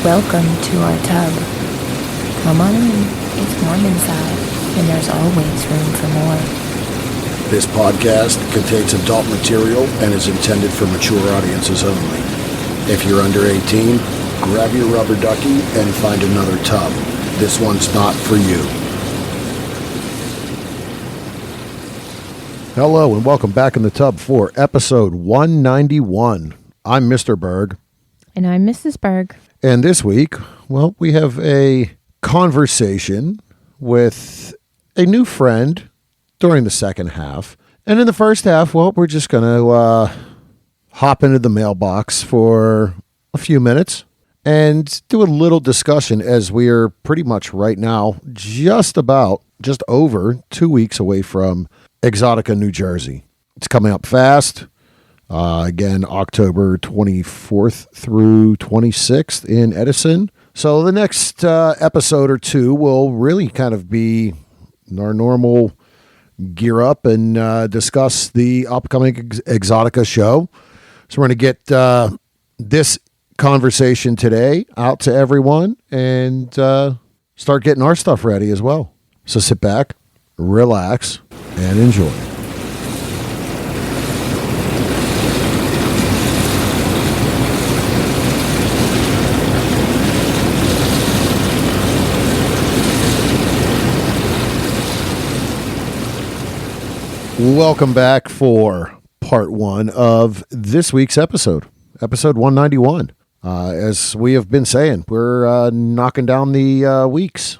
Welcome to our tub. Come on in. It's warm inside, and there's always room for more. This podcast contains adult material and is intended for mature audiences only. If you're under 18, grab your rubber ducky and find another tub. This one's not for you. Hello and welcome back in the tub for episode 191. I'm Mr. Berg. And I'm Mrs. Berg. And this week, well, we have a conversation with a new friend during the second half. And in the first half, well, we're just going to hop into the mailbox for a few minutes and do a little discussion, as we are pretty much right now just over 2 weeks away from Exotica, New Jersey. It's coming up fast. Again, October 24th through 26th in Edison. So the next episode or two will really kind of be our normal gear up and discuss the upcoming Exotica show. So we're going to get this conversation today out to everyone and start getting our stuff ready as well. So sit back, relax, and enjoy. Welcome back for part one of this week's episode 191. As we have been saying, we're knocking down the weeks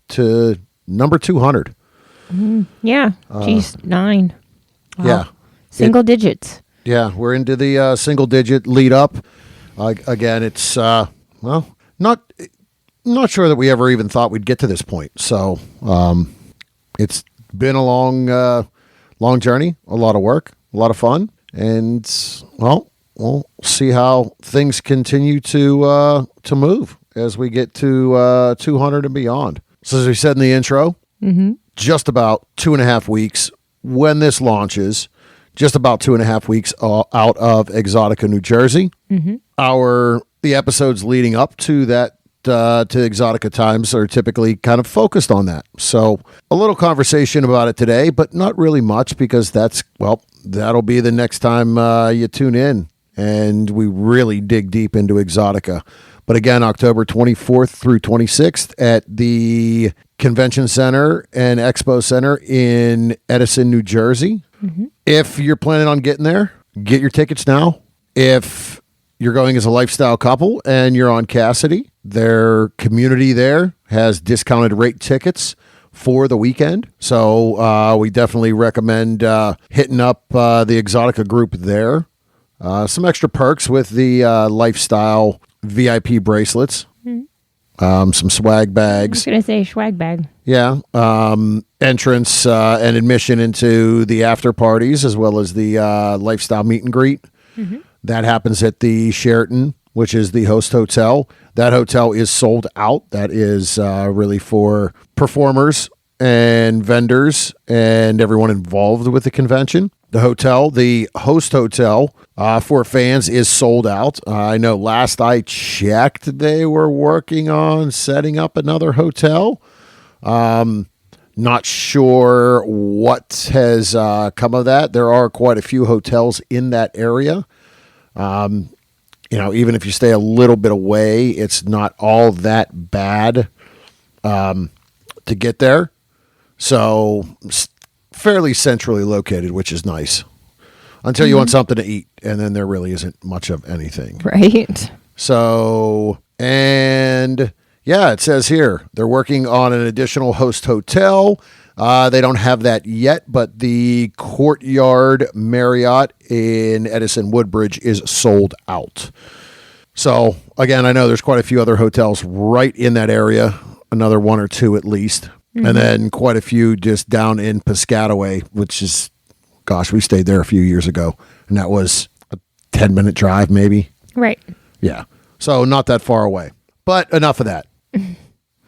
to number 200. Yeah. Geez, 9. Wow. Yeah. Single digits. Yeah, we're into the single digit lead up. Again, it's, not sure that we ever even thought we'd get to this point. So it's been a long journey, a lot of work, a lot of fun, and well, we'll see how things continue to move as we get to 200 and beyond. So as we said in the intro, just about 2.5 weeks when this launches, just about 2.5 weeks out of Exotica, New Jersey. The episodes leading up to that to Exotica times are typically kind of focused on that. So a little conversation about it today, but not really much, because that'll be the next time you tune in and we really dig deep into Exotica. But again, October 24th through 26th at the Convention Center and Expo Center in Edison, New Jersey. If you're planning on getting there, get your tickets now. If you're going as a lifestyle couple and you're on Cassidy, their community there has discounted rate tickets for the weekend. So we definitely recommend hitting up the Exotica group there. Some extra perks with the lifestyle VIP bracelets. Some swag bags. I was going to say swag bag. Yeah. Entrance and admission into the after parties, as well as the lifestyle meet and greet. That happens at the Sheraton, which is the host hotel. That hotel is sold out. That is really for performers and vendors and everyone involved with the convention. The host hotel for fans is sold out. I know last I checked, they were working on setting up another hotel. Not sure what has come of that. There are quite a few hotels in that area. Even if you stay a little bit away, it's not all that bad to get there. So fairly centrally located, which is nice. Until you want something to eat, and then there really isn't much of anything. Right. So, and yeah, it says here they're working on an additional host hotel. They don't have that yet, but the Courtyard Marriott in Edison Woodbridge is sold out. So, again, I know there's quite a few other hotels right in that area, another one or two at least, and then quite a few just down in Piscataway, which is, gosh, we stayed there a few years ago, and that was a 10-minute drive maybe. Right. Yeah. So, not that far away. But enough of that.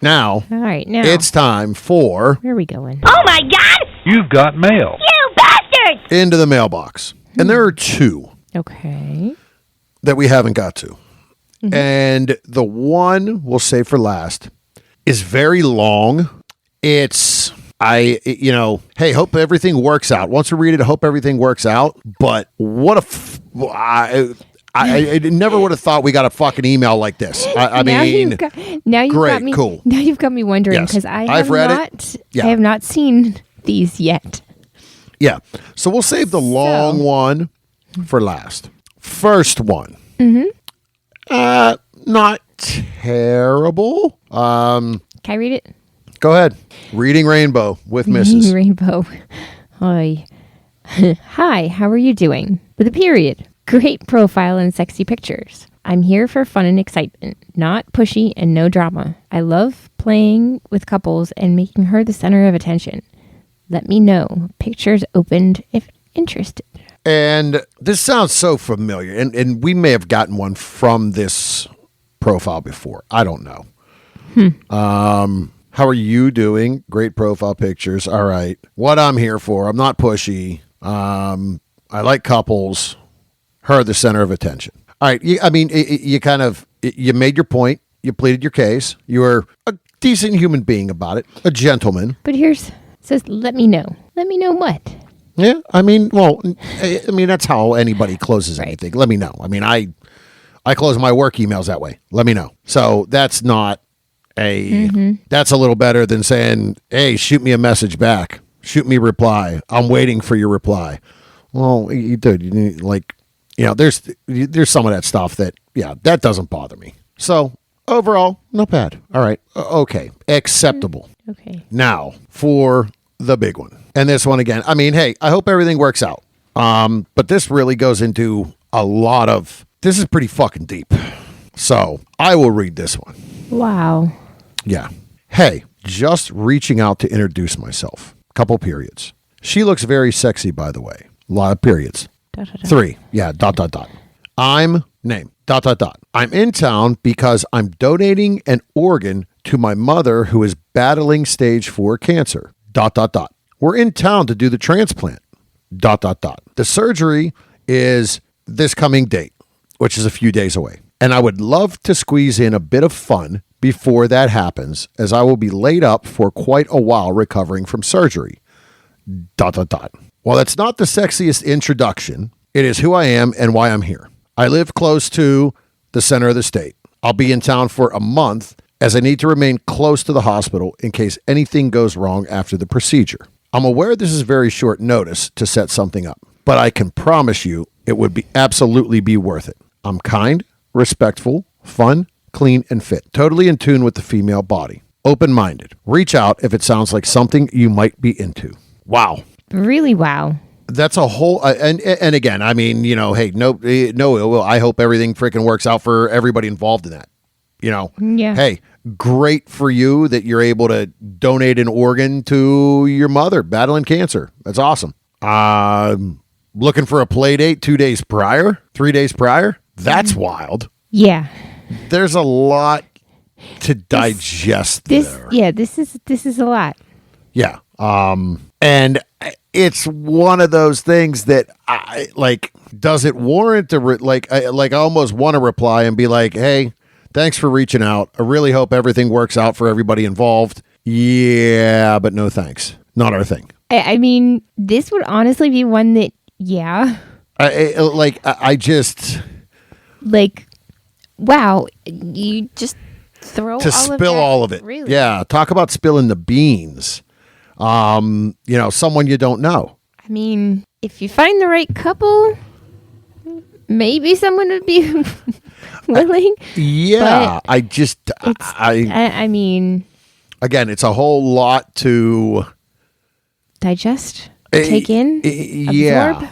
Now, all right, now it's time for... Where are we going? Oh, my God! You've got mail. You bastards! Into the mailbox. And there are two Okay. that we haven't got to. And the one we'll save for last is very long. It's, hey, hope everything works out. Once we read it, I hope everything works out. But what I never would have thought we got a fucking email like this. I mean, cool. Now you've got me wondering because I've read it. Yeah. I have not seen these yet. Yeah. So we'll save the long one for last. First one. Not terrible. Can I read it? Go ahead. Reading Rainbow with Mrs. Rainbow. Hi. Hi, how are you doing? With a period. Great profile and sexy pictures. I'm here for fun and excitement, not pushy and no drama. I love playing with couples and making her the center of attention. Let me know. Pictures opened if interested. And this sounds so familiar. And we may have gotten one from this profile before. I don't know. How are you doing? Great profile pictures. All right. What I'm here for. I'm not pushy. I like couples. Her the center of attention. All right. You made your point. You pleaded your case. You were a decent human being about it. A gentleman. But it says, let me know. Let me know what? Yeah. That's how anybody closes anything. Let me know. I close my work emails that way. Let me know. So that's not that's a little better than saying, hey, shoot me a message back. Shoot me a reply. I'm waiting for your reply. Well, there's some of that stuff that doesn't bother me. So overall, not bad. All right. Okay. Acceptable. Okay. Now for the big one. And this one again, hey, I hope everything works out. But this really goes into this is pretty fucking deep. So I will read this one. Wow. Yeah. Hey, just reaching out to introduce myself. Couple periods. She looks very sexy, by the way. A lot of periods. ... 3. Yeah. ... I'm name ... I'm in town because I'm donating an organ to my mother who is battling stage 4 cancer ... We're in town to do the transplant ... The surgery is this coming date, which is a few days away. And I would love to squeeze in a bit of fun before that happens, as I will be laid up for quite a while recovering from surgery ... While that's not the sexiest introduction, it is who I am and why I'm here. I live close to the center of the state. I'll be in town for a month as I need to remain close to the hospital in case anything goes wrong after the procedure. I'm aware this is very short notice to set something up, but I can promise you it would be absolutely be worth it. I'm kind, respectful, fun, clean, and fit. Totally in tune with the female body. Open-minded. Reach out if it sounds like something you might be into. Wow. Really wow. That's a whole, and again, hey, no ill will. I hope everything freaking works out for everybody involved in that. Yeah. Hey, great for you that you're able to donate an organ to your mother battling cancer. That's awesome. Looking for a play date 2 days prior, 3 days prior. That's wild. Yeah. There's a lot to digest there. Yeah, this is a lot. Yeah. And it's one of those things that I like. Does it warrant I almost want to reply and be like, "Hey, thanks for reaching out. I really hope everything works out for everybody involved." Yeah, but no thanks. Not our thing. This would honestly be one that, yeah. I just wow, you just throw to spill all of it. Really? Yeah, talk about spilling the beans. Someone you don't know. If you find the right couple, maybe someone would be willing. Yeah, again, it's a whole lot to digest, take in, absorb.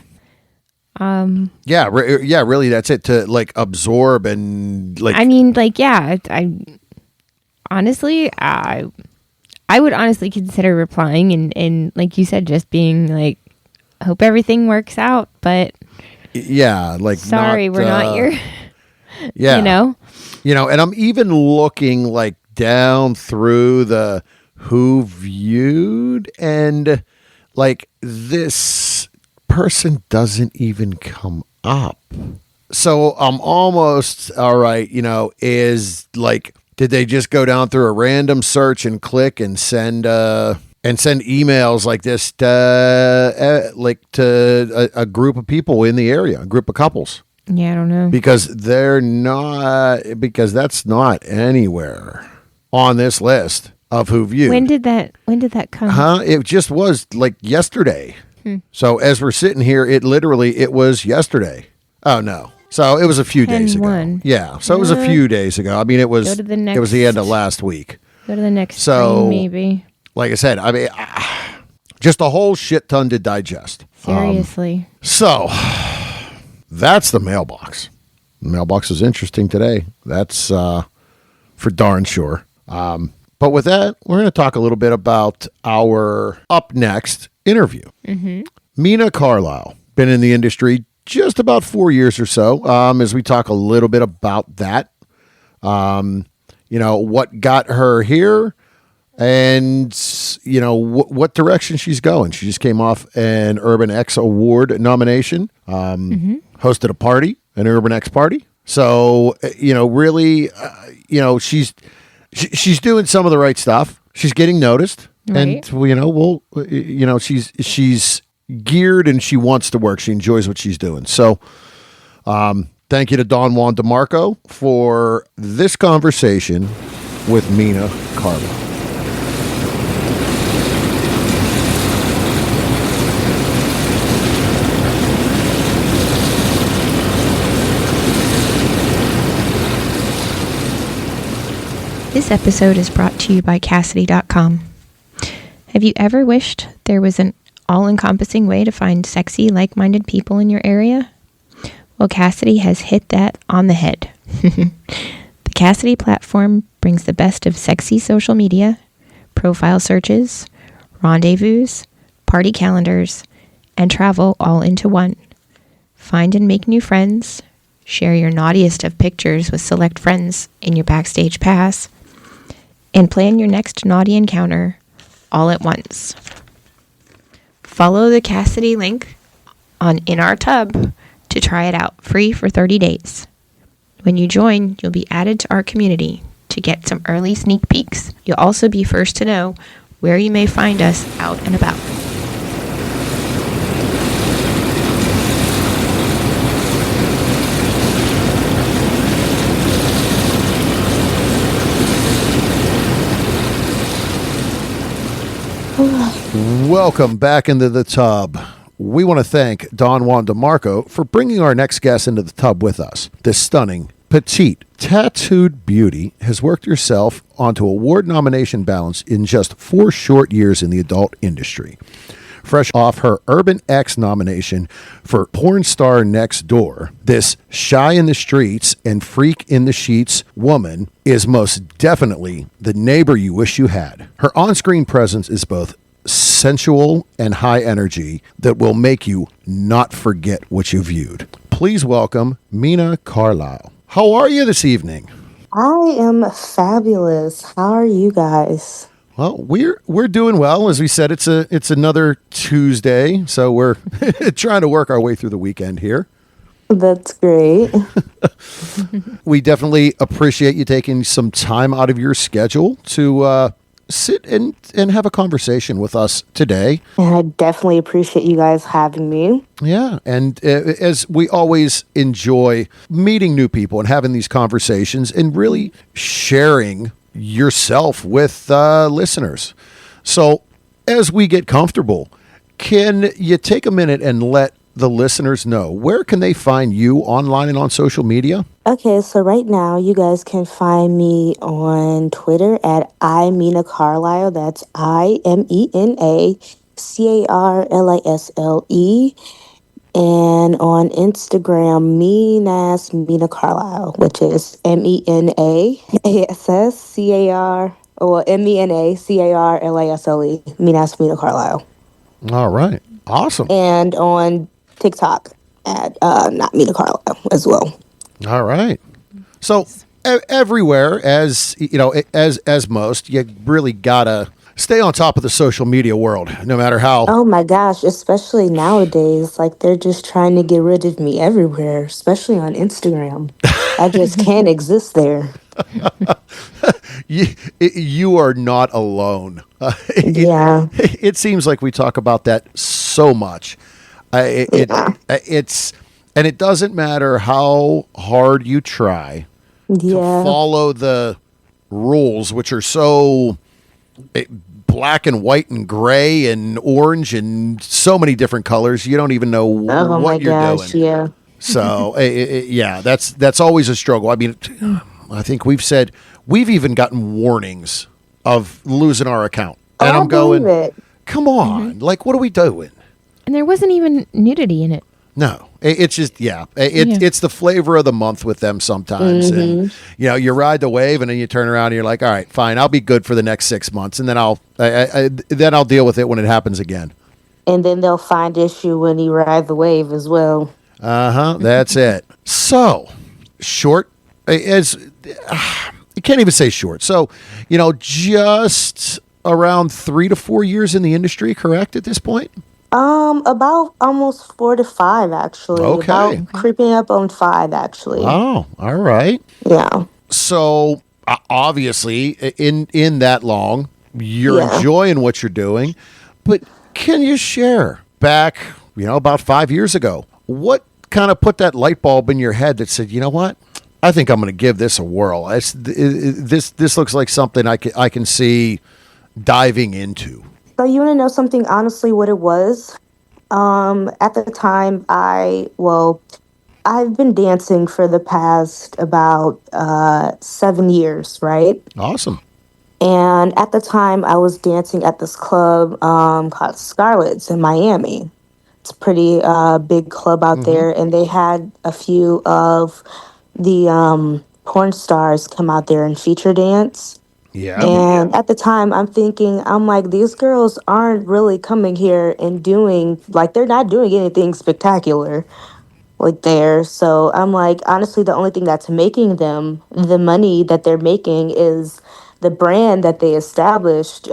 Really, that's it, to absorb and I would honestly consider replying and like you said, just being like, hope everything works out, but sorry, we're not your, and I'm even looking down through the who viewed, and this person doesn't even come up. So I'm almost all right. Is like, did they just go down through a random search and click and send emails like this to a group of people in the area, a group of couples? Yeah, I don't know. Because that's not anywhere on this list of who viewed. When did that come? It just was like yesterday. So as we're sitting here, it was yesterday. Oh no. So it was a few days ago. 10-1. Yeah. So it was a few days ago. I mean, it was Go to the it was the next- end of last week. Go to the next So- screen, maybe. Like I said, I mean, just a whole shit ton to digest. Seriously. So that's the mailbox. The mailbox was interesting today. That's for darn sure. But with that, we're going to talk a little bit about our up next interview. Mena Carlisle, been in the industry just about 4 years or so. As we talk a little bit about that, what got her here, and what direction she's going. She just came off an Urban X Award nomination. Hosted a party, an Urban X party. So really, she's doing some of the right stuff. She's getting noticed, Right. and she's geared and she wants to work. She enjoys what she's doing. So, thank you to Don Juan DeMarco for this conversation with Mena Carlisle. This episode is brought to you by Cassidy.com. Have you ever wished there was an all-encompassing way to find sexy, like-minded people in your area? Well, Cassidy has hit that on the head. The Cassidy platform brings the best of sexy social media, profile searches, rendezvous, party calendars, and travel all into one. Find and make new friends, share your naughtiest of pictures with select friends in your Backstage Pass, and plan your next naughty encounter all at once. Follow the Cassidy link in our tub to try it out free for 30 days. When you join, you'll be added to our community to get some early sneak peeks. You'll also be first to know where you may find us out and about. Welcome back into the tub. We want to thank Don Juan DeMarco for bringing our next guest into the tub with us. This stunning, petite, tattooed beauty has worked herself onto award nomination balance in just 4 short years in the adult industry. Fresh off her Urban X nomination for Porn Star Next Door, this shy in the streets and freak in the sheets woman is most definitely the neighbor you wish you had. Her on-screen presence is both sensual and high energy that will make you not forget what you viewed. Please welcome Mena Carlisle. How are you this evening? I am fabulous. How are you guys? Well, we're doing well. As we said, it's another Tuesday, so we're trying to work our way through the weekend here. That's great. We definitely appreciate you taking some time out of your schedule to sit and have a conversation with us today. And I definitely appreciate you guys having me. Yeah, and as we always enjoy meeting new people and having these conversations and really sharing yourself with listeners. So as we get comfortable, can you take a minute and let the listeners know where can they find you online and on social media? Okay, so right now you guys can find me on Twitter at Mena Carlisle. That's IMENACARLISLE. And on Instagram, Mena Carlisle, which is MENASSCAR, or MENACARLISLE, Mena Carlisle. All right. Awesome. And on TikTok at not Mena Carlisle as well. All right. So everywhere, as you know, as most, you really gotta stay on top of the social media world, no matter how. Oh my gosh, especially nowadays, like they're just trying to get rid of me everywhere, especially on Instagram. I just can't exist there. you, you are not alone. Yeah, It seems like we talk about that so much. yeah, It's and it doesn't matter how hard you try to yeah. follow the rules, which are so black and white and gray and orange and so many different colors. You don't even know Oh my what you're gosh, doing. yeah. So yeah, that's always a struggle. I mean, I think we've even gotten warnings of losing our account, and Oh, I I'm believe going, it. come on, like what are we doing? And there wasn't even nudity in it. No, it's just Yeah. it's the flavor of the month with them sometimes, and you ride the wave, and then you turn around and you're like, all right, fine, I'll be good for the next 6 months, and then I'll deal with it when it happens again. And then they'll find issue when you ride the wave as well. That's it. So short as you can't even say short. So just around 3 to 4 years in the industry, correct at this point? About almost 4 to 5 actually. Okay. About creeping up on 5 actually. Oh, all right. Yeah. So obviously, in that long, you're Yeah. enjoying what you're doing, but can you share back, about 5 years ago, what kind of put that light bulb in your head that said, you know what? I think I'm going to give this a whirl. This looks like something I can see diving into. So you want to know something honestly what it was? At the time I've been dancing for the past about 7 years, right? Awesome. And at the time I was dancing at this club called Scarlett's in Miami. It's a pretty big club out there, and they had a few of the porn stars come out there and feature dance. Yeah. And at the time, I'm like, these girls aren't really coming here and doing, like, they're not doing anything spectacular like there. So I'm like, honestly, the only thing that's making them the money that they're making is the brand that they established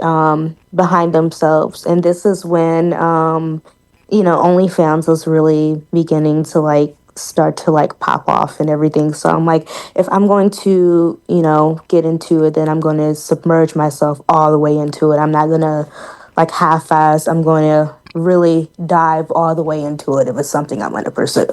behind themselves. And this is when, OnlyFans was really beginning to like start to like pop off and everything. So I'm like, if I'm going to, get into it, then I'm going to submerge myself all the way into it. I'm not going to like half-ass. I'm going to really dive all the way into it if it's something I'm going to pursue.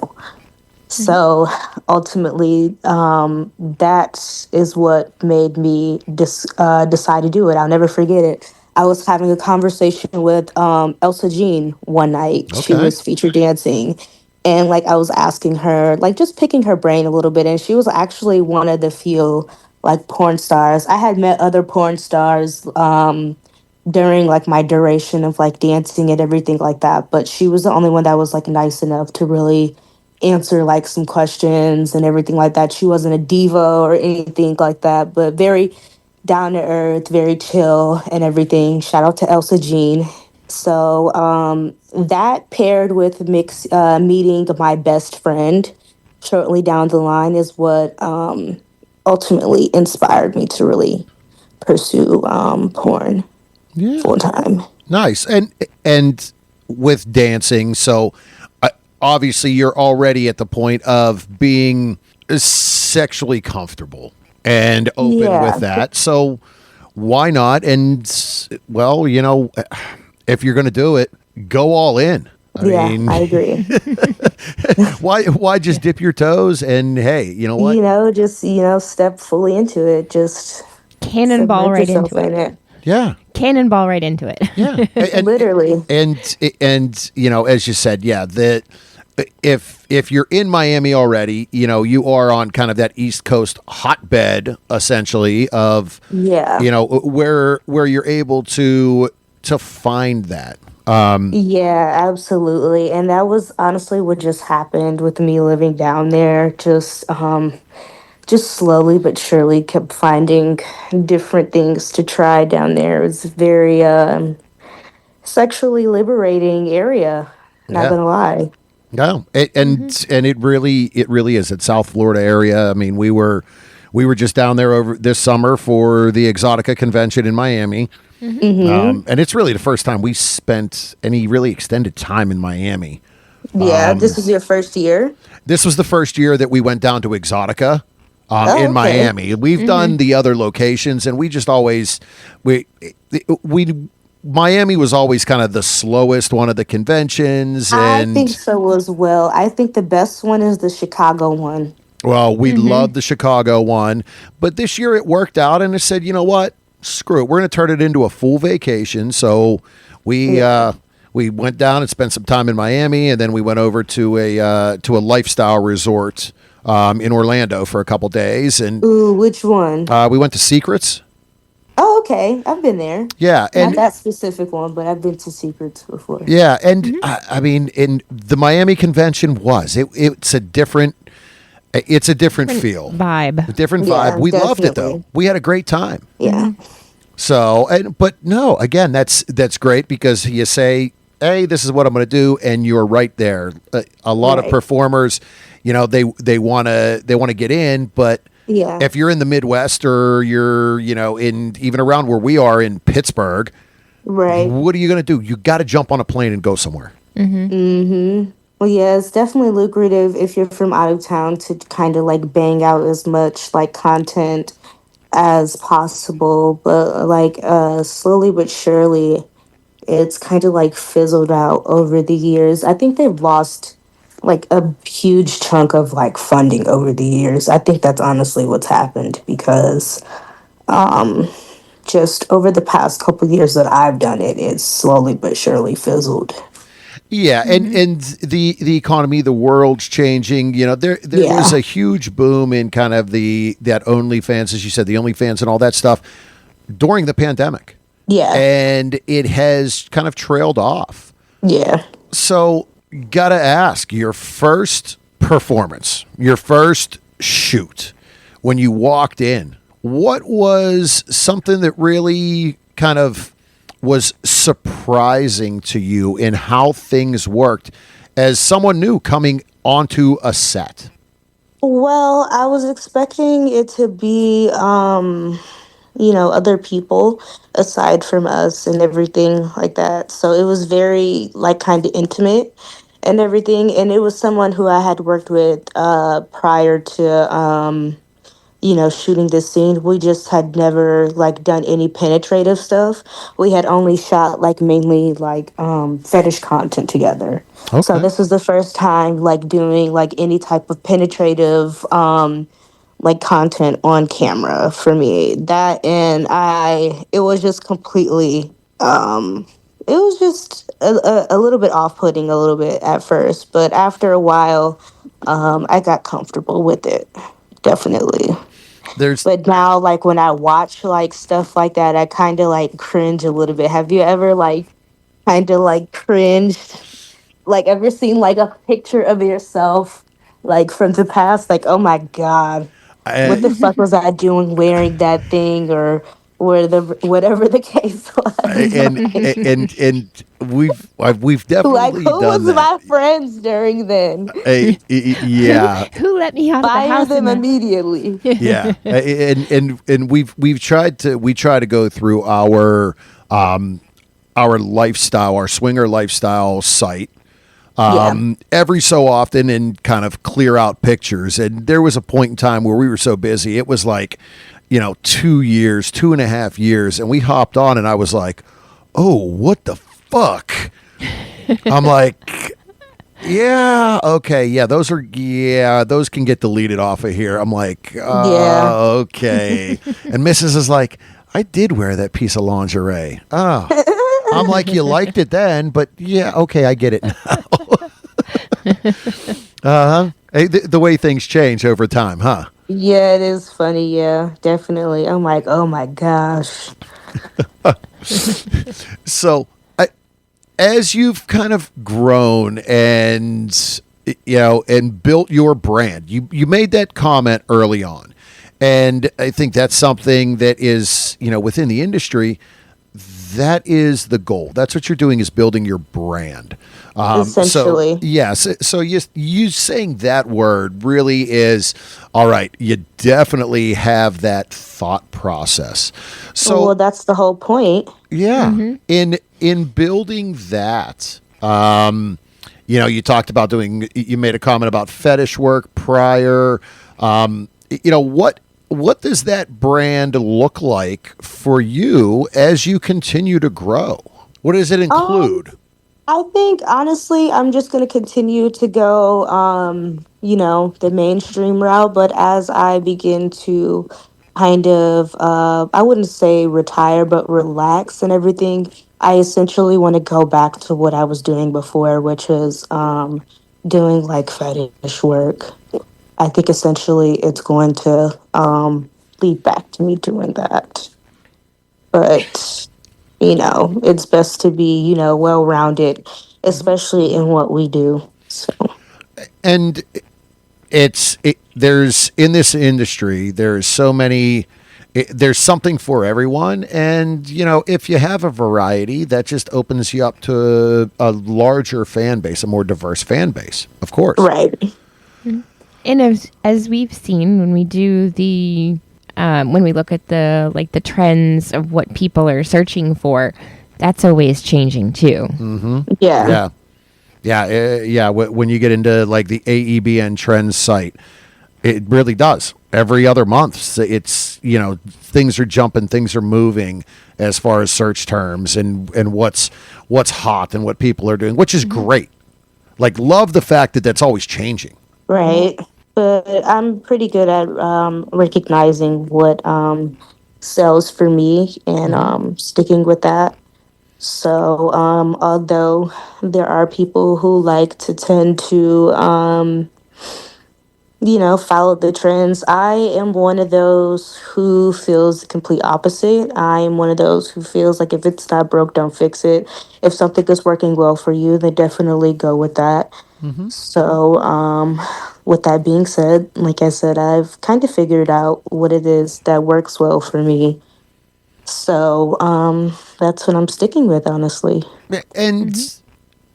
So ultimately, that is what made me decide to do it. I'll never forget it. I was having a conversation with Elsa Jean one night. She Okay. was featured dancing. And like I was asking her, like just picking her brain a little bit. And she was actually one of the few like porn stars. I had met other porn stars during like my duration of like dancing and everything like that. But she was the only one that was like nice enough to really answer like some questions and everything like that. She wasn't a diva or anything like that, but very down to earth, very chill and everything. Shout out to Elsa Jean. So that paired with meeting my best friend shortly down the line is what ultimately inspired me to really pursue porn Yeah. full time. Nice. And with dancing, so obviously you're already at the point of being sexually comfortable and open Yeah. with that. So why not? And well, if you're going to do it, go all in. I Yeah, mean, I agree. why just dip your toes and hey, you know what? Just, step fully into it. Just Cannonball submerge right yourself into in it. it. Yeah. Cannonball right into it. Yeah. Literally. And as you said, yeah, that if you're in Miami already, you are on kind of that East Coast hotbed essentially of Yeah. where you're able to find that. Yeah, absolutely. And that was honestly what just happened with me living down there. Just slowly but surely kept finding different things to try down there. It was a very sexually liberating area, not Yeah. gonna lie. No, and it really is at South Florida area. I mean, we were just down there over this summer for the Exotica convention in Miami, Mm-hmm. And it's really the first time we spent any really extended time in Miami. Yeah, this is your first year. This was the first year that we went down to Exotica Oh, in okay. Miami. We've done the other locations, and we just always we Miami was always kind of the slowest one of the conventions, I think and so as well. I think the best one is the Chicago one. well, we loved the Chicago one, but this year it worked out, and I said, you know what? Screw it. We're going to turn it into a full vacation. So we Yeah. we went down and spent some time in Miami, and then we went over to a lifestyle resort in Orlando for a couple days, and Ooh, which one? we went to Secrets. Oh, okay. I've been there. Yeah, Not and that specific one, but I've been to Secrets before. yeah, and I mean, in the Miami convention it's a different feel, Vibe. a different Yeah, vibe. We loved it though. definitely. We had a great time. Yeah. So, but no, again, that's great because you say, "Hey, this is what I'm going to do," and you're right there. A lot of Right. performers, they want to get in, but Yeah. if you're in the Midwest or you're in even around where we are in Pittsburgh, Right. what are you going to do? You got to jump on a plane and go somewhere. Mm-hmm. Well, yeah, it's definitely lucrative if you're from out of town to kind of like bang out as much like content as possible. But like slowly but surely, it's kind of like fizzled out over the years. I think they've lost like a huge chunk of like funding over the years. I think that's honestly what's happened because just over the past couple years that I've done it, it's slowly but surely fizzled. Yeah, and the economy, the world's changing. There was Yeah. a huge boom in kind of that OnlyFans, as you said, the OnlyFans and all that stuff during the pandemic, Yeah. and it has kind of trailed off. Yeah. So, gotta ask, your first performance, your first shoot, when you walked in, what was something that really kind of was surprising to you in how things worked as someone new coming onto a set? Well, I was expecting it to be, other people aside from us and everything like that. So it was very, like, kind of intimate and everything. And it was someone who I had worked with prior to, shooting this scene. We just had never like done any penetrative stuff. We had only shot like mainly like fetish content together. So Okay. this was the first time like doing like any type of penetrative like content on camera for me. That and it was just completely it was just a little bit off-putting a little bit at first, but after a while I got comfortable with it. Definitely. There's But now, like when I watch like stuff like that, I kind of like cringe a little bit. Have you ever like kind of like cringed? Like ever seen like a picture of yourself like from the past? Like, oh my god, what the fuck was I doing wearing that thing or whatever the case was? and we've Like, definitely who was done that. my friends during then? Yeah, Who let me out of the Fire house? them immediately. yeah, and we try to go through our lifestyle, our swinger lifestyle site Yeah. every so often and kind of clear out pictures. And there was a point in time where we were so busy, it was like 2 years, 2.5 years, and we hopped on, and I was like, oh, what the fuck? I'm like, yeah, okay, yeah, those can get deleted off of here. I'm like, Yeah. okay. And Mrs. is like, I did wear that piece of lingerie. Oh. I'm like, you liked it then, but yeah, okay, I get it now. Uh-huh. Hey, the way things change over time, huh? Yeah, it is funny. Yeah, definitely. I'm like, oh my gosh. So, as you've kind of grown and and built your brand, you made that comment early on, and I think that's something that is within the industry. that is the goal. That's what you're doing, is building your brand. So Essentially. yes, so you saying that word really is all right. You definitely have that thought process. Well, So that's the whole point. yeah, in building that, you talked about doing. You made a comment about fetish work prior. What does that brand look like for you as you continue to grow? What does it Um, include? I think honestly, I'm just going to continue to go, the mainstream route. But as I begin to kind of, I wouldn't say retire, but relax and everything, I essentially want to go back to what I was doing before, which is doing like fetish work. I think essentially it's going to lead back to me doing that. But it's best to be, well rounded, especially in what we do. So, And there's in this industry there's so many. There's something for everyone, and if you have a variety, that just opens you up to a larger fan base, a more diverse fan base. Of course. right. And as we've seen when we do when we look at the trends of what people are searching for, that's always changing too. Yeah. Yeah. Yeah. When you get into like the AEBN Trends site, it really does. Every other month, so it's things are jumping, things are moving as far as search terms and what's hot and what people are doing, which is great. Like, love the fact that that's always changing. Right. But I'm pretty good at recognizing what sells for me and sticking with that. So, although there are people who like to tend to, follow the trends. I am one of those who feels the complete opposite. I am one of those who feels like if it's not broke, don't fix it. If something is working well for you, then definitely go with that. So, with that being said, like I said, I've kind of figured out what it is that works well for me. So, that's what I'm sticking with, honestly. And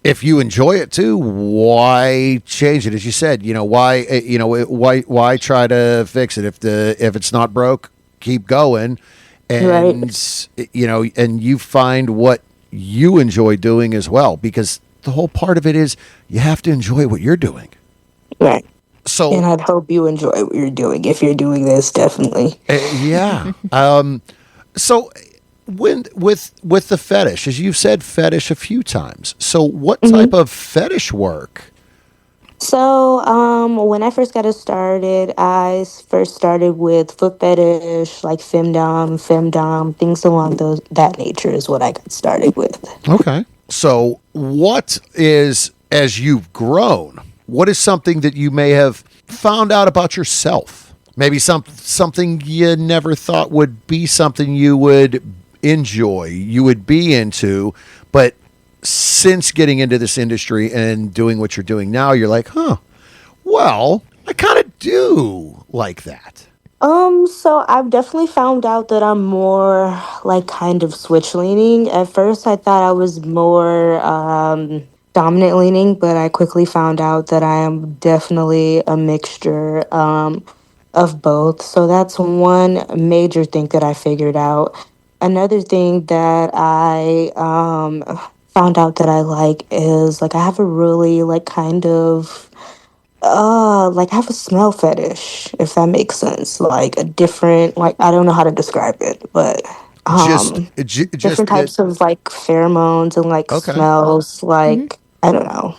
if you enjoy it too, why change it? As you said, why try to fix it if it's not broke, keep going, Right. and you find what you enjoy doing as well, because the whole part of it is you have to enjoy what you're doing. Right. And So, I'd hope you enjoy what you're doing if you're doing this, definitely. yeah. So when with the fetish, as you've said fetish a few times, so what type of fetish work? So, when I first got it started, first started with foot fetish, like femdom, things along that nature is what I got started with. Okay. So what is, as you've grown, what is something that you may have found out about yourself? Maybe something you never thought would be something you would enjoy, you would be into, but since getting into this industry and doing what you're doing now, you're like, well, I kind of do like that. So I've definitely found out that I'm more like kind of switch leaning. At first, I thought I was more dominant leaning, but I quickly found out that I am definitely a mixture of both. So that's one major thing that I figured out. Another thing that I found out that I like is like I have a really like kind of like I have a smell fetish, if that makes sense. Like a different, like I don't know how to describe it, but Just different types of like pheromones and like okay. smells. Like I don't know.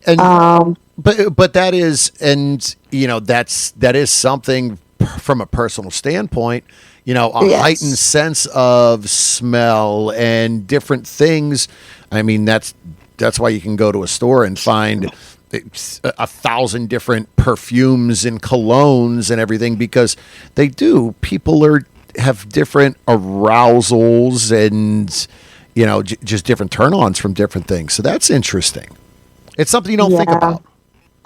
And Um, but that is, and that is something from a personal standpoint, a heightened yes, sense of smell and different things. I mean, that's why you can go to a store and find 1,000 different perfumes and colognes and everything, because people have different arousals and just different turn-ons from different things. So that's interesting. It's something you don't think yeah. about.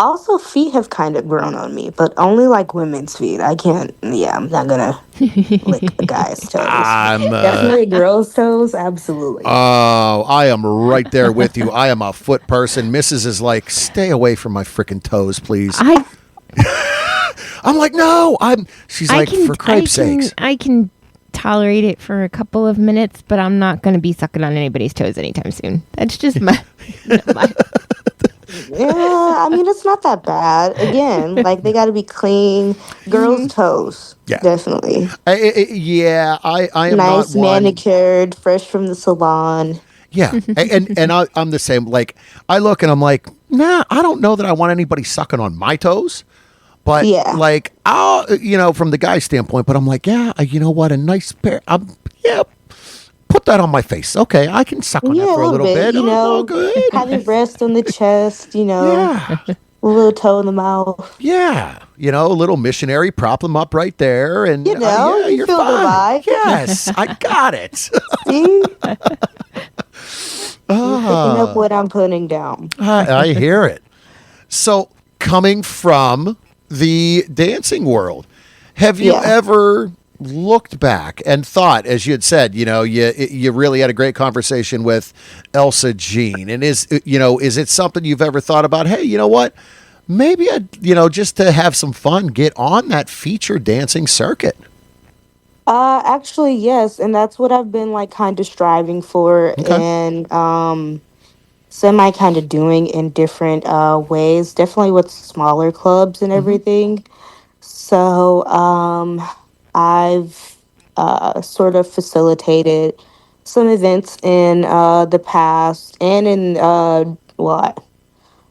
Also, feet have kind of grown on me, but only like women's feet. I can't. Yeah, I'm not gonna lick a guy's toes. I'm Definitely girls' toes. Absolutely. Oh, I am right there with you. I am a foot person. Mrs. is like, stay away from my freaking toes, please. I I'm like, no. She's I like, can for cripe's sakes. I can tolerate it for a couple of minutes, but I'm not going to be sucking on anybody's toes anytime soon. That's just my Yeah, I mean it's not that bad. Again, like they got to be clean. Girls' toes, Yeah. definitely Yeah, I am not nice, one. manicured, fresh from the salon. Yeah, I'm the same. Like I look and I'm like, nah, I don't know that I want anybody sucking on my toes. But Yeah, like, from the guy's standpoint, but I'm like, yeah, you know what, a nice pair. Yeah, put that on my face. Okay, I can suck on that yeah, a for a little little bit. bit. I'm all good. Have it rest on the chest. Yeah, A little toe in the mouth. yeah. A little missionary, prop them up right there, and yeah, You you're feel the fine. vibe. Yes, I got it. See, you picking up what I'm putting down. I hear it. So, coming from the dancing world, have you Yeah. ever looked back and thought, as you had said, you really had a great conversation with Elsa Jean, and is it something you've ever thought about? Hey, you know what? Maybe just to have some fun, get on that feature dancing circuit. Actually, yes, and that's what I've been like kind of striving for, Okay. and semi kind of doing in different ways. Definitely with smaller clubs and Hmm. everything. So, I've sort of facilitated some events in the past and in well,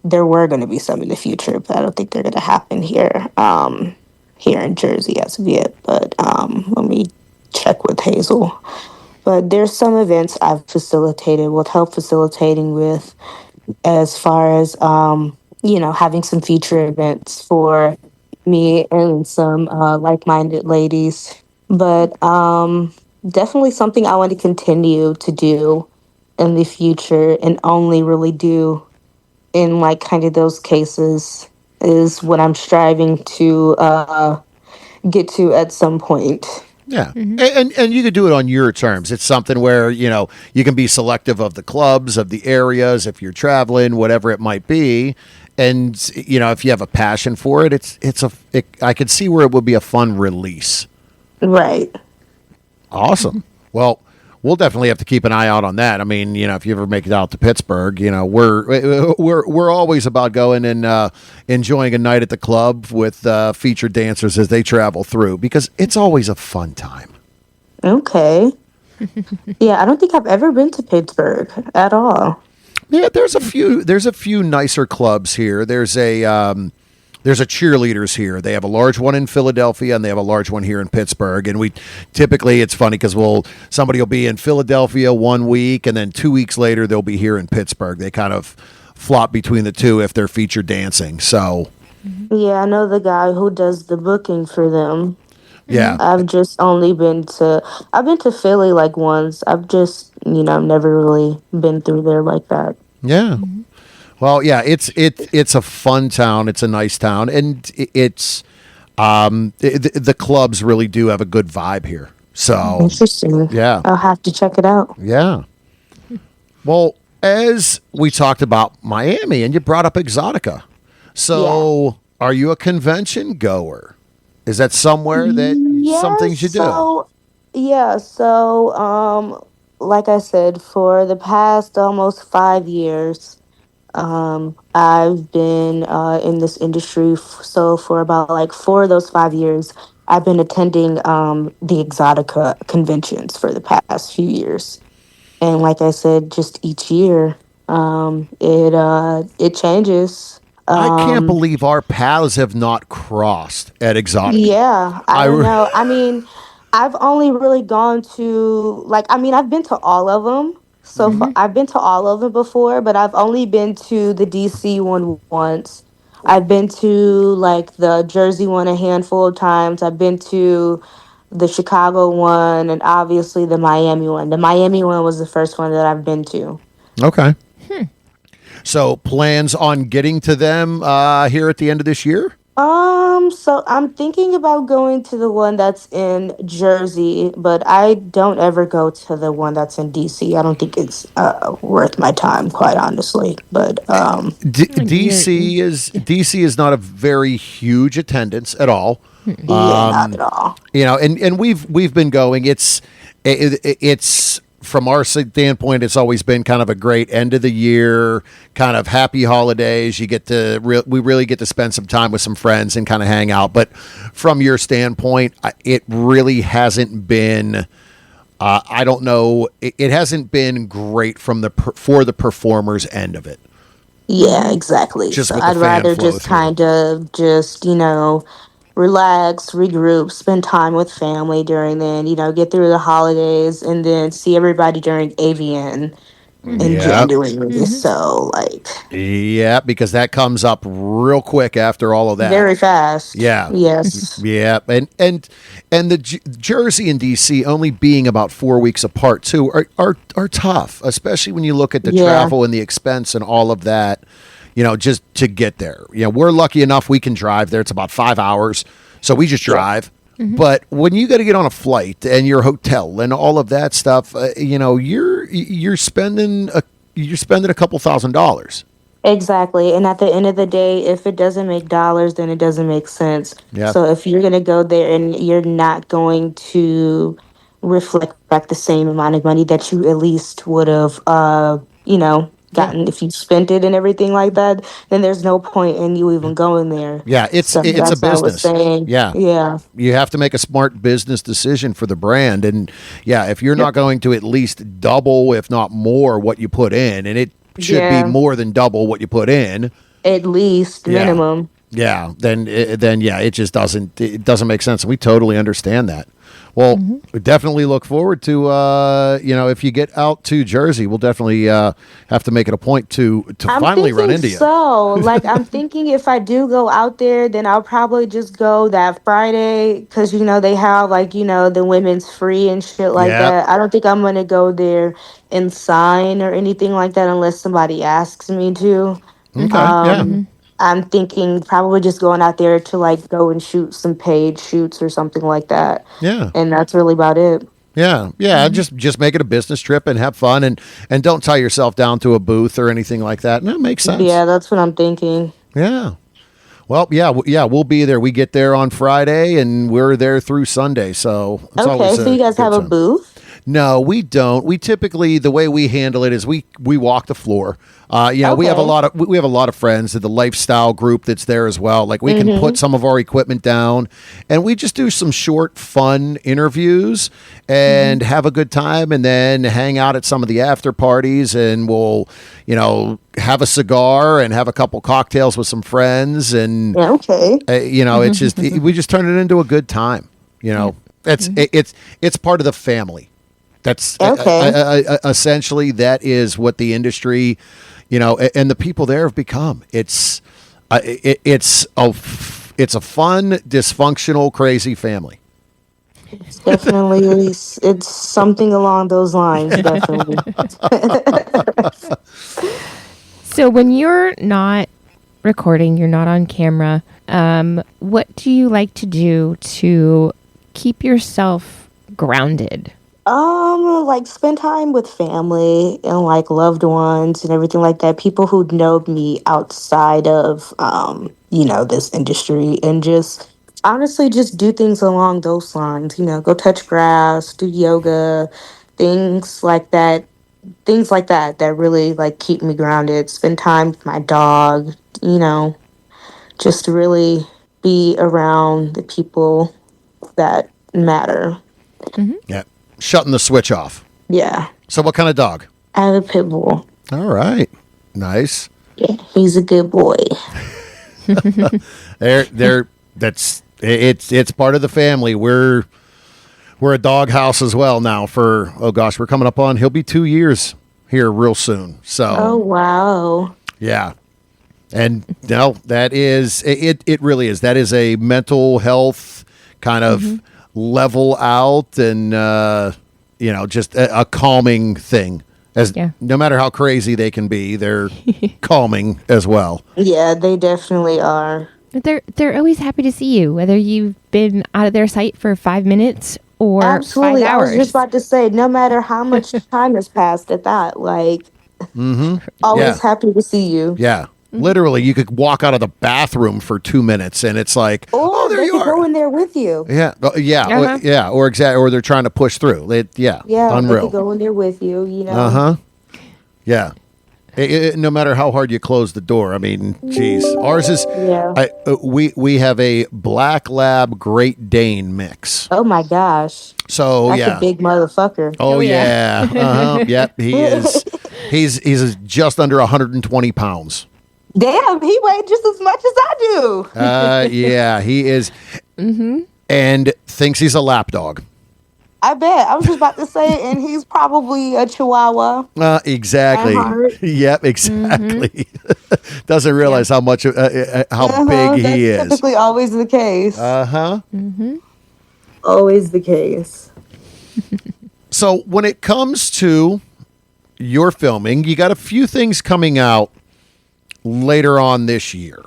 there were going to be some in the future, but I don't think they're going to happen here. Here in Jersey as of yet. But let me check with Hazel. But there's some events I've facilitated, with help facilitating with, as far as having some feature events for me and some like-minded ladies. But definitely something I want to continue to do in the future, and only really do in like kind of those cases is what I'm striving to get to at some point. Yeah. And you could do it on your terms. It's something where, you can be selective of the clubs, of the areas, if you're traveling, whatever it might be. And, if you have a passion for it, I could see where it would be a fun release. Right. Awesome. Well, we'll definitely have to keep an eye out on that. I mean, if you ever make it out to Pittsburgh, we're always about going and enjoying a night at the club with featured dancers as they travel through, because it's always a fun time. Okay. Yeah, I don't think I've ever been to Pittsburgh at all. Yeah, there's a few nicer clubs here. There's a cheerleaders here. They have a large one in Philadelphia and they have a large one here in Pittsburgh. And we typically, it's funny because somebody will be in Philadelphia one week and then 2 weeks later they'll be here in Pittsburgh. They kind of flop between the two if they're featured dancing. So Yeah, I know the guy who does the booking for them. yeah, I've been to Philly like once. I've just, never really been through there like that. yeah. Well, yeah, it's a fun town. It's a nice town, and the clubs really do have a good vibe here. So Interesting. yeah, I'll have to check it out. yeah. Well, as we talked about Miami, and you brought up Exotica, so are you a convention goer? Is that somewhere that some Yes, things you do? like I said, for the past almost 5 years, I've been in this industry. So for about like 4 of those 5 years, I've been attending the Exotica conventions for the past few years. And like I said, just each year, it changes. I can't believe our paths have not crossed at Exotica. Yeah, I I don't re- know. I mean, I've only really gone to I've been to all of them. So far, I've been to all of them before, but I've only been to the DC one once. I've been to like the Jersey one a handful of times. I've been to the Chicago one and obviously the Miami one. The Miami one was the first one that I've been to. okay. So plans on getting to them here at the end of this year? So I'm thinking about going to the one that's in Jersey, but I don't ever go to the one that's in DC. I don't think it's worth my time, quite honestly. But DC is not a very huge attendance at all. yeah, not at all. And we've been going. It's from our standpoint, it's always been kind of a great end of the year, kind of happy holidays. You get to we really get to spend some time with some friends and kind of hang out. But from your standpoint, it really hasn't been. I don't know. It hasn't been great for the performers end of it. Yeah, exactly. Just So with the I'd fan rather flow just through. kind of just, relax, regroup, spend time with family during then, get through the holidays and then see everybody during AVN in Yeah. January. So like Yeah, because that comes up real quick after all of that. very fast. Yeah. Yes. Yeah, and the Jersey and DC only being about 4 weeks apart too are tough, especially when you look at the Yeah. travel and the expense and all of that. Just to get there. We're lucky enough we can drive there. It's about 5 hours, so we just drive. But when you got to get on a flight and your hotel and all of that stuff, you're spending a couple $1,000s. Exactly. And at the end of the day, if it doesn't make dollars, then it doesn't make sense. Yeah. So if you're going to go there and you're not going to reflect back the same amount of money that you at least would have, Yeah. gotten if you spent it and everything like that, then there's no point in you even going there. Yeah, it's So it's a that's what I was business. saying. Yeah. Yeah. You have to make a smart business decision for the brand. And yeah, if you're not going to at least double, if not more, what you put in, and it should be Yeah. more than double what you put in. At least Yeah. minimum. Yeah, then yeah, it just doesn't make sense. We totally understand that. Well, we definitely look forward to if you get out to Jersey, we'll definitely have to make it a point to I'm finally run thinking into you. so. Like, I'm thinking if I do go out there, then I'll probably just go that Friday because, they have, like, the women's free and shit like Yeah. that. I don't think I'm going to go there and sign or anything like that unless somebody asks me to. Okay. Yeah. I'm thinking probably just going out there to, like, go and shoot some paid shoots or something like that. Yeah. And that's really about it. Yeah, yeah. Just make it a business trip and have fun, and don't tie yourself down to a booth or anything like that. No, it makes sense. Yeah, that's what I'm thinking. Yeah. Well, yeah, we'll be there. We get there on Friday, and we're there through Sunday. So it's Okay, always so you guys good have a time. booth? No, we don't. We typically the way we handle it is we walk the floor. We have a Okay. lot of we have a lot of friends at the lifestyle group that's there as well. Like we can put some of our equipment down, and we just do some short, fun interviews and have a good time, and then hang out at some of the after parties, and we'll have a cigar and have a couple cocktails with some friends, and Yeah, okay. it's just we just turn it into a good time. It's part of the family. That's Okay. essentially that is what the industry, and the people there have become. It's a fun, dysfunctional, crazy family. It's definitely it's something along those lines, definitely. So when you're not recording, you're not on camera, what do you like to do to keep yourself grounded? Like spend time with family and like loved ones and everything like that. People who know me outside of this industry and just honestly just do things along those lines. Go touch grass, do yoga, things like that. Things like that really like keep me grounded. Spend time with my dog, just to really be around the people that matter. Yeah, shutting the switch off. Yeah. So, what kind of dog? I have a pit bull. All right, nice. Yeah, he's a good boy. It's part of the family. We're a dog house as well now. We're coming up on. He'll be 2 years here real soon. So. Oh wow. Yeah. And no, that is it really is. That is a mental health kind of level out and just a calming thing As Yeah. no matter how crazy they can be, they're calming as well. Yeah, they definitely are. But they're always happy to see you, whether you've been out of their sight for 5 minutes or five Absolutely. I was just hours. about to say, no matter how much time has passed at that, like, always Yeah. happy to see you. Yeah. Literally, you could walk out of the bathroom for 2 minutes and it's like, oh, Or there they you could go are. in there with you. Yeah. Uh-huh. Yeah. Or exactly. Or they're trying to push through. Yeah. Yeah, they could Unreal. go in there with you, Uh huh. Yeah. No matter how hard you close the door. I mean, geez, ours is. Yeah. We have a Black Lab Great Dane mix. Oh my gosh. So That's a yeah. big motherfucker. Oh, Oh, yeah. yeah. Yep. He is. He's just under 120 pounds. Damn, he weighed just as much as I do. Yeah, he is. And thinks he's a lap dog. I bet. I was just about to say, and he's probably a chihuahua Exactly. at heart. Yep, exactly. Doesn't realize how much, how big That's he is. typically always the case. Uh-huh. Always the case. So when it comes to your filming, you got a few things coming out later on this year.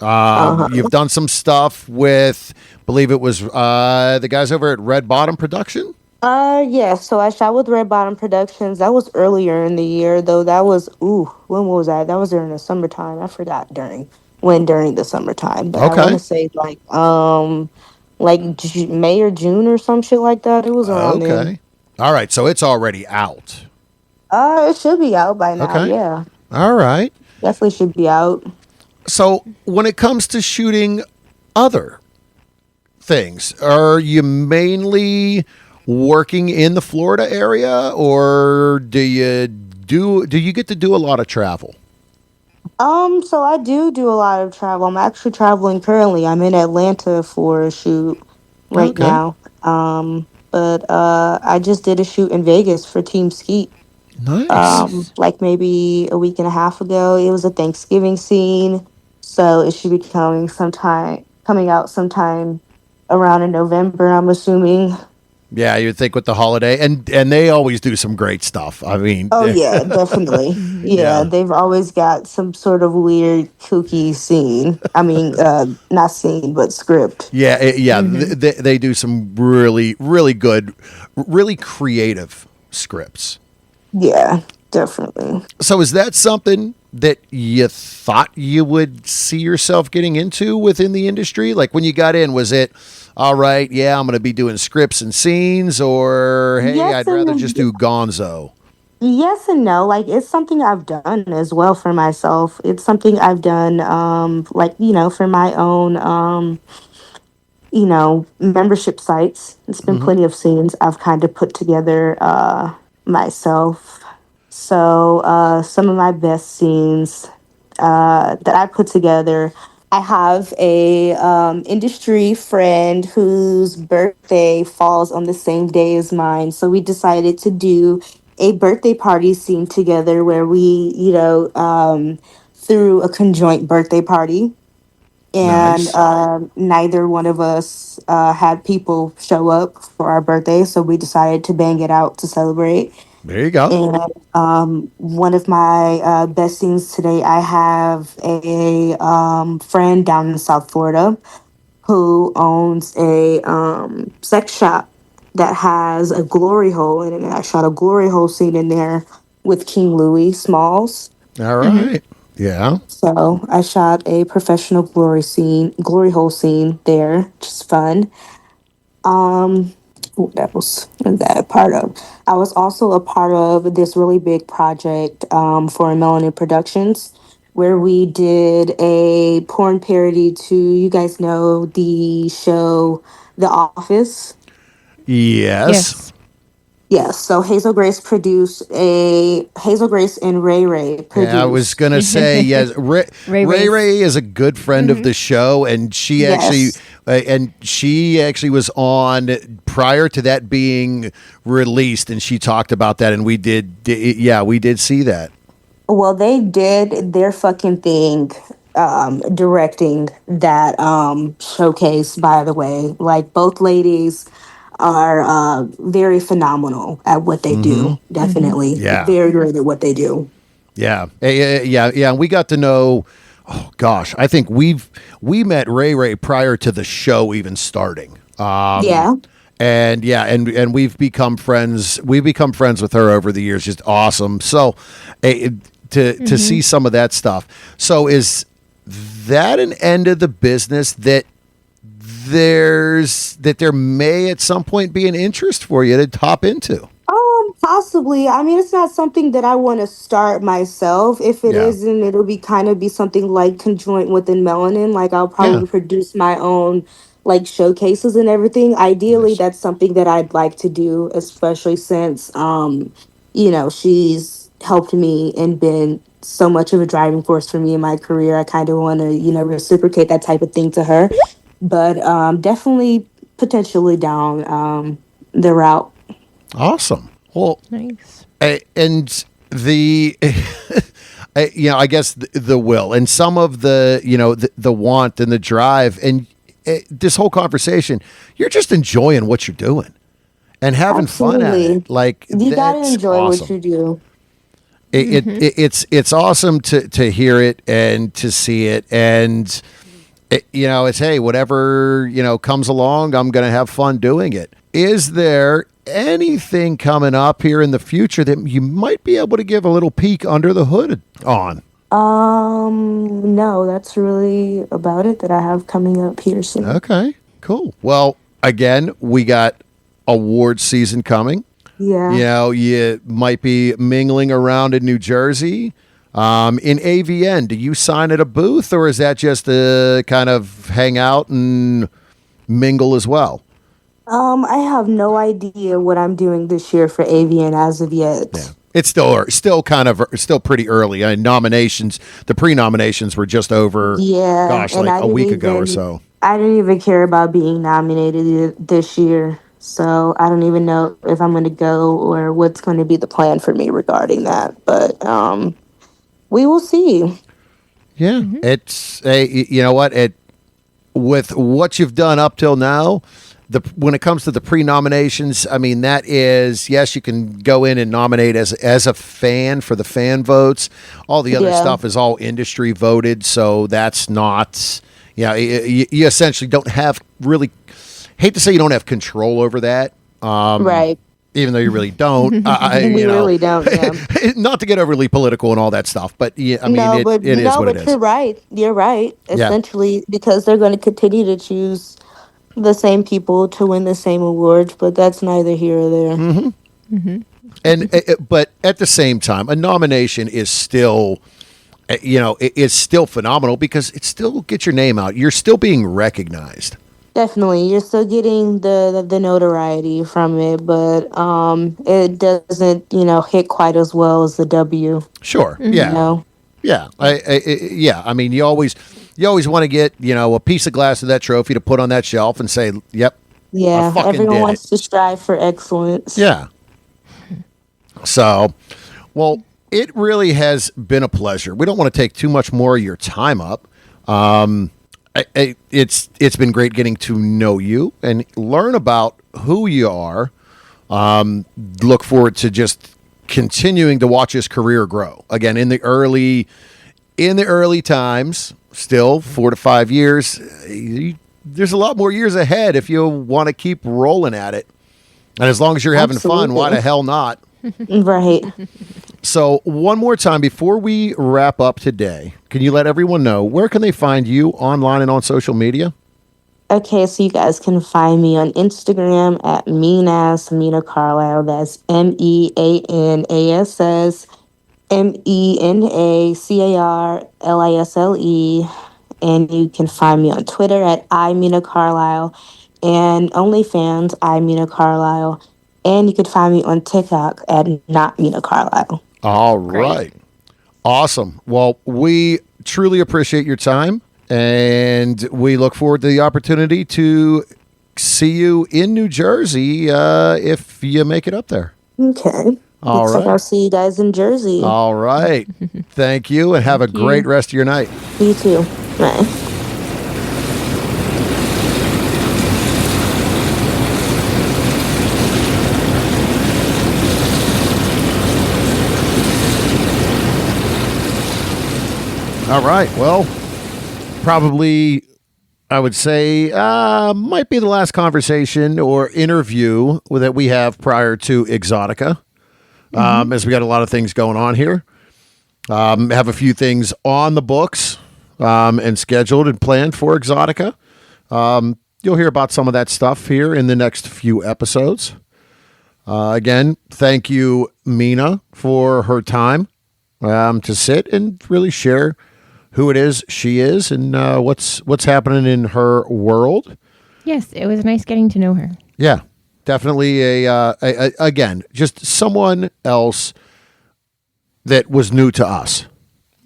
You've done some stuff with, believe it was the guys over at Red Bottom Production. Yeah, so I shot with Red Bottom Productions. That was earlier in the year, though. That was, when was that? That was during the summertime. I forgot during the summertime. But I want Okay. to say May or June or some shit like that. It was around then. Okay. All right. So it's already out. It should be out by now. Okay. Yeah, All right. definitely should be out. So when it comes to shooting other things, are you mainly working in the Florida area, or do you get to do a lot of travel? So I do a lot of travel. I'm actually traveling currently. I'm in Atlanta for a shoot right Okay. now. But I just did a shoot in Vegas for Team Skeet. Nice. Like maybe a week and a half ago. It was a Thanksgiving scene, so it should be coming out sometime around in November, I'm assuming. Yeah, you'd think with the holiday, and they always do some great stuff. I mean, Oh yeah, definitely. Yeah, Yeah. they've always got some sort of weird kooky scene. I mean, not scene, but script. yeah, they do some really, really good, really creative scripts. Yeah, definitely. So is that something that you thought you would see yourself getting into within the industry? Like when you got in, was it, all right, yeah, I'm going to be doing scripts and scenes, or hey, Yes I'd rather and just do gonzo? yes and no. Like it's something I've done as well for myself. It's something I've done, like for my own, membership sites. It's been Hmm. plenty of scenes I've kind of put together myself. So some of my best scenes that I put together. I have a industry friend whose birthday falls on the same day as mine, so we decided to do a birthday party scene together where we, threw a conjoint birthday party, and Nice. neither one of us had people show up for our birthday, so we decided to bang it out to celebrate. There you go. And one of my best scenes today, I have a friend down in South Florida who owns a sex shop that has a glory hole in it. And I shot a glory hole scene in there with King Louis Smalls. All right. Yeah. So I shot a professional glory hole scene there, which is fun. What else was that a part of? I was also a part of this really big project for Melanin Productions, where we did a porn parody to, you guys know the show The Office. Yes. Yes. Yes, so Hazel Grace and Ray Ray Yeah, I was produced. gonna say yes. Ray Ray Ray's- Ray is a good friend of the show, and Yes. she actually was on prior to that being released, and she talked about that, and we did see that. Well, they did their fucking thing directing that showcase, by the way. Like both ladies are very phenomenal at what they do. Definitely Yeah. very great at what they do. Yeah. Yeah. And we got to know, oh gosh, I think we met Ray Ray prior to the show even starting. Yeah. And we've become friends. We've become friends with her over the years. Just awesome. So to see some of that stuff. So is that an end of the business that there may at some point be an interest for you to hop into? Possibly. I mean, it's not something that I want to start myself. If it Yeah. isn't, it'll be kind of be something like conjoint within Melanin. Like I'll Yeah. probably produce my own like showcases and everything. Ideally, Nice. that's something that I'd like to do, especially since she's helped me and been so much of a driving force for me in my career. I kind of want to, reciprocate that type of thing to her. But definitely potentially down the route. Awesome. Well, Nice. and the I guess the will and some of the want and the drive and this whole conversation, you're just enjoying what you're doing and having fun at Absolutely. it. Like, You gotta that's enjoy what awesome. you do. It's awesome to hear it and to see it, and it's, hey, whatever comes along, I'm gonna have fun doing it. Is there anything coming up here in the future that you might be able to give a little peek under the hood on? No, that's really about it that I have coming up here soon. Okay, cool. Well, again, we got award season coming. Yeah. You might be mingling around in New Jersey. In AVN, do you sign at a booth, or is that just to kind of hang out and mingle as well? I have no idea what I'm doing this year for Avian as of yet. Yeah. It's still pretty early. Nominations, the pre-nominations were just over, Yeah, gosh, and like a week ago or so. I didn't even care about being nominated this year. So I don't even know if I'm going to go or what's going to be the plan for me regarding that. But we will see. Yeah, it's you know what, with what you've done up till now, when it comes to the pre-nominations, I mean, that is, yes, you can go in and nominate as a fan for the fan votes. All the other stuff is all industry voted, so that's not, you essentially don't have really, hate to say you don't have control over that. Right. Even though you really don't. We really don't, yeah. Not to get overly political and all that stuff, but yeah, I mean, it is what it is. You're right. You're right. Essentially, because they're going to continue to choose the same people to win the same awards, but that's neither here or there. And but at the same time, a nomination is still, it's still phenomenal because it still gets your name out. You're still being recognized. Definitely, you're still getting the notoriety from it, but it doesn't hit quite as well as the W. Sure. Yeah. Yeah. I mean, you always want to get a piece of glass of that trophy to put on that shelf and say, "Yep." Yeah, I fucking everyone did wants it. to strive for excellence. Yeah. So, well, it really has been a pleasure. We don't want to take too much more of your time up. It's been great getting to know you and learn about who you are. Look forward to just continuing to watch his career grow. Again, in the early times, still 4 to 5 years. There's a lot more years ahead if you want to keep rolling at it. And as long as you're having fun, why the hell not? Right. So one more time before we wrap up today, can you let everyone know where can they find you online and on social media? Okay, so you guys can find me on Instagram at Mena Carlisle. That's MEANASSMENACARLISLE. And you can find me on Twitter at Mena Carlisle and OnlyFans Mena Carlisle. And you can find me on TikTok at Not Mena Carlisle. All right. Awesome. Well, we truly appreciate your time, and we look forward to the opportunity to see you in New Jersey if you make it up there. Okay. All Looks right. like I'll see you guys in Jersey. All right. Thank you, and have a great rest of your night. You too. Bye. All right. Well, probably I would say might be the last conversation or interview that we have prior to Exotica, as we got a lot of things going on here. Have a few things on the books and scheduled and planned for Exotica. You'll hear about some of that stuff here in the next few episodes. Again, thank you, Mena, for her time to sit and really share who it is she is and what's happening in her world. Yes, it was nice getting to know her. Yeah, definitely again, just someone else that was new to us.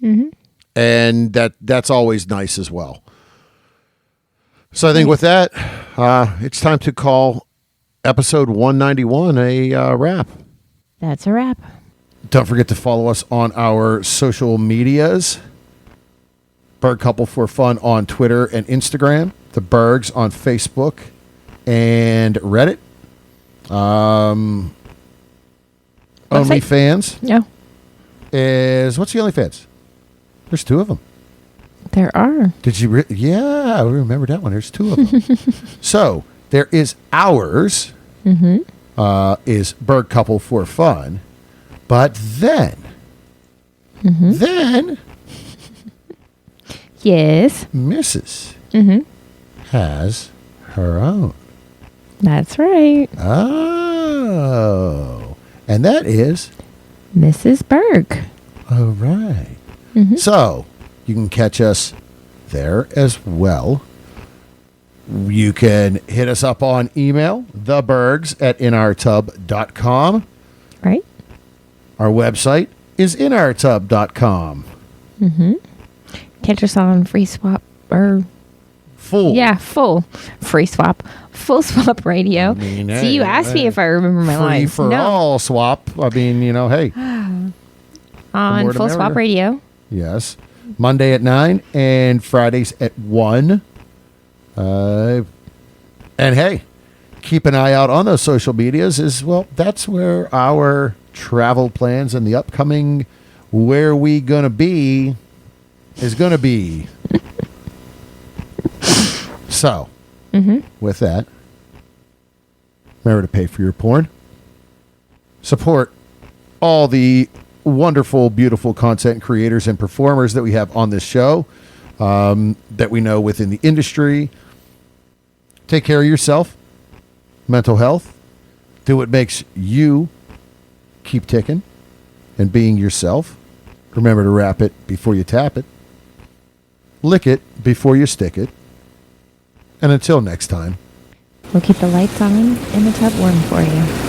Mm-hmm. And that's always nice as well. So I think with that, it's time to call episode 191 a wrap. That's a wrap. Don't forget to follow us on our social medias. Berg Couple for Fun on Twitter and Instagram. The Bergs on Facebook and Reddit. OnlyFans Yeah. is... What's the OnlyFans? There's two of them. There are. Did you... yeah, I remember that one. There's two of them. So, there is ours. Is Berg Couple for Fun. But then... Then... Yes. Mrs. has her own. That's right. Oh. And that is... Mrs. Berg. All right. So, you can catch us there as well. You can hit us up on email, thebergs@inourtub.com. Right. Our website is inourtub.com. Catch us on Free Swap or... Full. Yeah, full Free Swap. Full Swap Radio. I mean, See, you asked me if I remember my Free lines. for all swap. I mean, hey. On more the Full Swap merrier. Radio. Yes. Monday at 9 and Fridays at 1. And hey, keep an eye out on those social medias as well. That's where our travel plans and the upcoming where we gonna be is gonna be. So, with that, remember to pay for your porn. Support all the wonderful, beautiful content creators and performers that we have on this show that we know within the industry. Take care of yourself, mental health. Do what makes you keep ticking and being yourself. Remember to wrap it before you tap it. Lick it before you stick it. And until next time. We'll keep the lights on and the tub warm for you.